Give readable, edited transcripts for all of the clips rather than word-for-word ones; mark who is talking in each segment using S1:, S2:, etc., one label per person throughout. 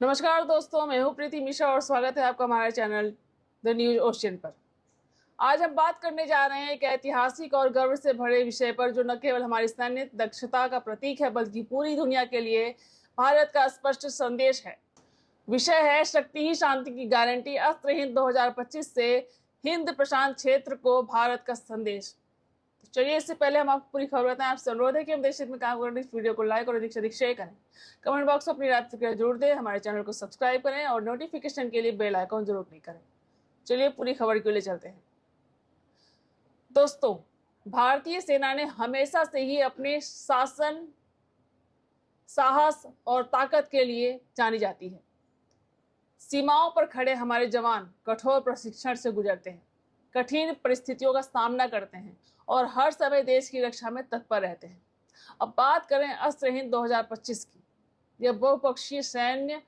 S1: नमस्कार दोस्तों, मैं हूं प्रीति मिश्रा और स्वागत है आपका हमारे चैनल द न्यूज ओशियन पर। आज हम बात करने जा रहे हैं एक ऐतिहासिक और गर्व से भरे विषय पर जो न केवल हमारी सैन्य दक्षता का प्रतीक है बल्कि पूरी दुनिया के लिए भारत का स्पष्ट संदेश है। विषय है शक्ति ही शांति की गारंटी, अस्त्रहीन 2025 से हिंद प्रशांत क्षेत्र को भारत का संदेश। चलिए, इससे पहले हम आपको पूरी खबर बताएं। आपसे अनुरोध है कि हम देश हित में काम कर रहे इस वीडियो को लाइक और अधिक से अधिक शेयर करें। कमेंट बॉक्स में अपनी राय प्रतिक्रिया जरूर दें, हमारे चैनल को सब्सक्राइब करें और नोटिफिकेशन के लिए बेल आइकॉन जरूर क्लिक करें। चलिए पूरी खबर के लिए चलते हैं। दोस्तों, भारतीय सेना ने हमेशा से ही अपने शासन, साहस और ताकत के लिए जानी जाती है। सीमाओं पर खड़े हमारे जवान कठोर प्रशिक्षण से गुजरते हैं, कठिन परिस्थितियों का सामना करते हैं और हर समय देश की रक्षा में तत्पर रहते हैं। अब बात करें अस्त्रहीन 2025 की। यह बहुपक्षीय सैन्य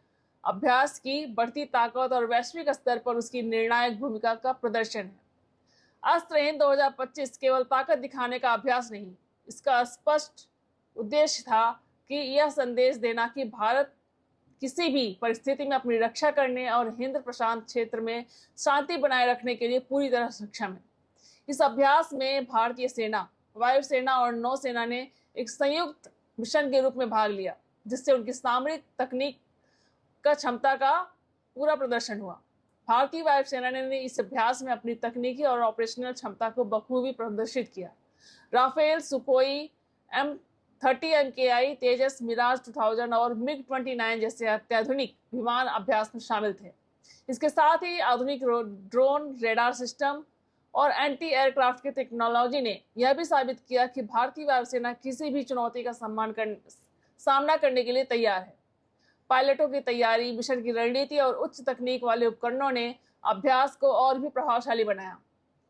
S1: अभ्यास की बढ़ती ताकत और वैश्विक स्तर पर उसकी निर्णायक भूमिका का प्रदर्शन है। अस्त्रहीन 2025 केवल ताकत दिखाने का अभ्यास नहीं, इसका स्पष्ट उद्देश्य था कि यह संदेश देना कि भारत किसी भी परिस्थिति में अपनी रक्षा करने और हिंद प्रशांत क्षेत्र में शांति बनाए रखने के लिए पूरी तरह सक्षम है। इस अभ्यास में भारतीय सेना, वायुसेना और नौसेना ने एक संयुक्त मिशन के रूप में भाग लिया, जिससे उनकी सामरिक तकनीक का क्षमता का पूरा प्रदर्शन हुआ। भारतीय वायुसेना ने इस अभ्यास में अपनी तकनीकी और ऑपरेशनल क्षमता को बखूबी प्रदर्शित किया। राफेल, सुखोई M30 MKI, तेजस, मिराज 2000 और MiG-29 जैसे अत्याधुनिक विमान अभ्यास में शामिल थे। इसके साथ ही आधुनिक ड्रोन, रेडार सिस्टम और एंटी एयरक्राफ्ट की टेक्नोलॉजी ने यह भी साबित किया कि भारतीय वायुसेना किसी भी चुनौती का सामना करने के लिए तैयार है। पायलटों की तैयारी, मिशन की रणनीति और उच्च तकनीक वाले उपकरणों ने अभ्यास को और भी प्रभावशाली बनाया।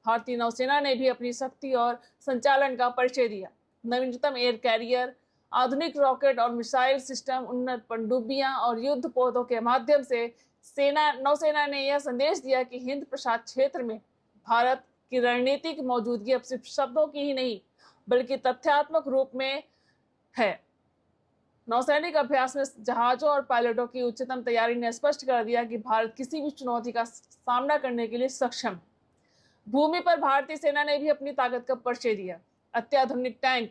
S1: भारतीय नौसेना ने भी अपनी शक्ति और संचालन का परिचय दिया। नवीनतम एयर कैरियर, आधुनिक रॉकेट और मिसाइल सिस्टम, उन्नत पनडुब्बियां और युद्ध पोतों के माध्यम से नौसेना ने यह संदेश दिया कि हिंद प्रशांत क्षेत्र में भारत की रणनीतिक मौजूदगी अब सिर्फ शब्दों की ही नहीं बल्कि तथ्यात्मक रूप में है। नौसैनिक अभ्यास में जहाजों और पायलटों की उच्चतम तैयारी ने स्पष्ट कर दिया कि भारत किसी भी चुनौती का सामना करने के लिए सक्षम है। भूमि पर भारतीय सेना ने भी अपनी ताकत का परिचय दिया। अत्याधुनिक टैंक,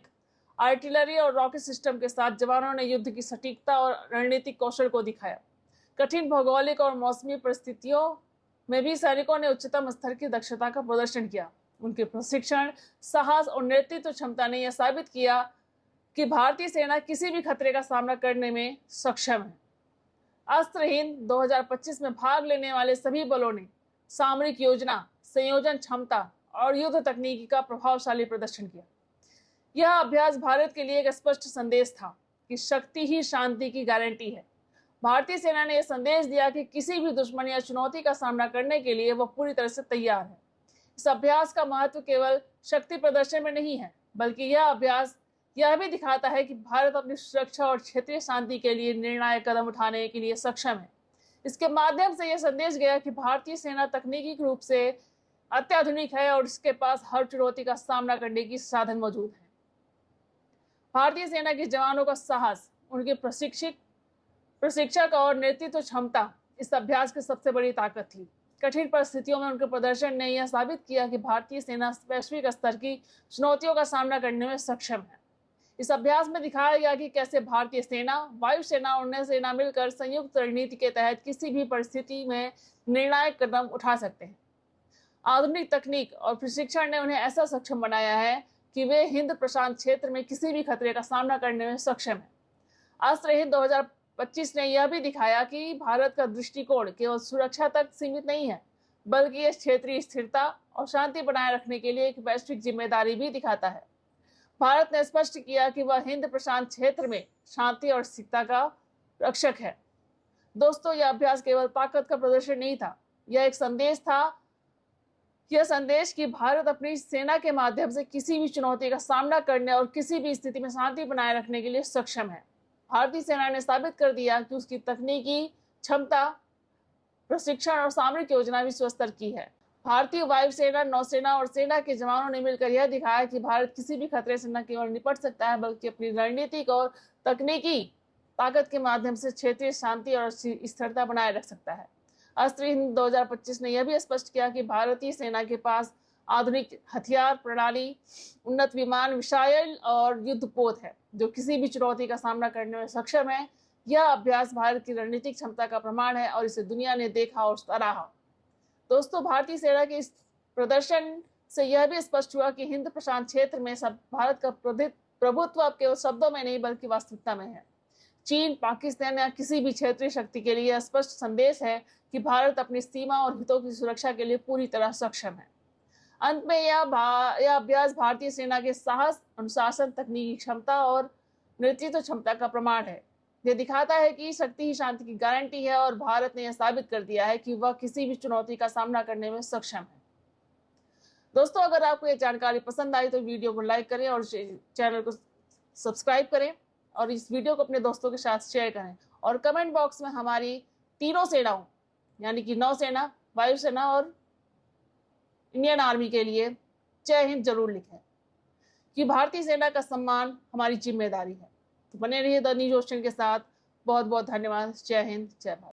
S1: आर्टिलरी और रॉकेट सिस्टम के साथ जवानों ने युद्ध की सटीकता और रणनीतिक कौशल को दिखाया। कठिन भौगोलिक और मौसमी परिस्थितियों में भी सैनिकों ने उच्चतम स्तर की दक्षता का प्रदर्शन किया। उनके प्रशिक्षण, साहस और नेतृत्व क्षमता ने यह साबित किया कि भारतीय सेना किसी भी खतरे का सामना करने में सक्षम है। अस्त्रहीन 2025 में भाग लेने वाले सभी बलों ने सामरिक योजना, संयोजन क्षमता और युद्ध तकनीकी का प्रभावशाली प्रदर्शन किया। यह अभ्यास भारत के लिए एक स्पष्ट संदेश था कि शक्ति ही शांति की गारंटी है। भारतीय सेना ने यह संदेश दिया कि किसी भी दुश्मन या चुनौती का सामना करने के लिए वह पूरी तरह से तैयार है। इस अभ्यास का महत्व केवल शक्ति प्रदर्शन में नहीं है, बल्कि यह अभ्यास यह भी दिखाता है कि भारत अपनी सुरक्षा और क्षेत्रीय शांति के लिए निर्णायक कदम उठाने के लिए सक्षम है। इसके माध्यम से यह संदेश गया कि भारतीय सेना तकनीकी रूप से अत्याधुनिक है और इसके पास हर चुनौती का सामना करने की साधन मौजूद है। भारतीय सेना के जवानों का साहस, उनके प्रशिक्षक और नेतृत्व क्षमता इस अभ्यास की सबसे बड़ी ताकत थी। कठिन परिस्थितियों में उनके प्रदर्शन ने यह साबित किया कि भारतीय सेना वैश्विक स्तर की चुनौतियों का सामना करने में सक्षम है। इस अभ्यास में दिखाया गया कि कैसे भारतीय सेना, वायुसेना और नौसेना मिलकर संयुक्त रणनीति के तहत किसी भी परिस्थिति में निर्णायक कदम उठा सकते हैं। आधुनिक तकनीक और प्रशिक्षण ने उन्हें ऐसा सक्षम बनाया है कि वे हिंद प्रशांत क्षेत्र में किसी भी खतरे का सामना करने में सक्षम है। अस्त्रहीन 2025 ने यह भी दिखाया कि भारत का दृष्टिकोण केवल सुरक्षा तक सीमित नहीं है, बल्कि यह क्षेत्रीय स्थिरता और शांति बनाए रखने के लिए एक वैश्विक जिम्मेदारी भी दिखाता है। भारत ने स्पष्ट किया कि वह हिंद प्रशांत क्षेत्र में शांति और स्थिरता का रक्षक है। दोस्तों, यह अभ्यास केवल ताकत का प्रदर्शन नहीं था, यह एक संदेश था। यह संदेश कि भारत अपनी सेना के माध्यम से किसी भी चुनौती का सामना करने और किसी भी स्थिति में शांति बनाए रखने के लिए सक्षम है। भारतीय सेना ने साबित कर दिया कि उसकी तकनीकी क्षमता, प्रशिक्षण और सामरिक योजना विश्व स्तर की है। भारतीय वायुसेना, नौसेना और सेना के जवानों ने मिलकर यह दिखाया कि भारत किसी भी खतरे से न केवल निपट सकता है बल्कि अपनी रणनीतिक और तकनीकी ताकत के माध्यम से क्षेत्रीय शांति और स्थिरता बनाए रख सकता है। अस्त्र हिंद 2025 ने यह भी स्पष्ट किया कि भारतीय सेना के पास आधुनिक हथियार प्रणाली, उन्नत विमान, मिसाइल और युद्धपोत है जो किसी भी चुनौती का सामना करने में सक्षम है। यह अभ्यास भारत की रणनीतिक क्षमता का प्रमाण है और इसे दुनिया ने देखा और सराहा। दोस्तों, भारतीय सेना के इस प्रदर्शन से यह भी स्पष्ट हुआ कि हिंद प्रशांत क्षेत्र में सब भारत का प्रभुत्व अब केवल शब्दों में नहीं बल्कि वास्तविकता में है। चीन, पाकिस्तान या किसी भी क्षेत्रीय शक्ति के लिए यह स्पष्ट संदेश है कि भारत अपनी सीमा और हितों की सुरक्षा के लिए पूरी तरह सक्षम है। अंत में यह अभ्यास भारतीय सेना के साहस, अनुशासन, तकनीकी क्षमता और नेतृत्व क्षमता का प्रमाण है। यह दिखाता है कि शक्ति ही शांति की गारंटी है और भारत ने यह साबित कर दिया है कि वह किसी भी चुनौती का सामना करने में सक्षम है। दोस्तों, अगर आपको ये जानकारी पसंद आई तो वीडियो को लाइक करें और चैनल को सब्सक्राइब करें और इस वीडियो को अपने दोस्तों के साथ शेयर करें और कमेंट बॉक्स में हमारी तीनों सेनाओं यानी कि नौसेना, वायुसेना और इंडियन आर्मी के लिए जय हिंद जरूर लिखें कि भारतीय सेना का सम्मान हमारी जिम्मेदारी है। तो बने रहिए द न्यूज ओशन के साथ। बहुत बहुत धन्यवाद। जय हिंद, जय भारत।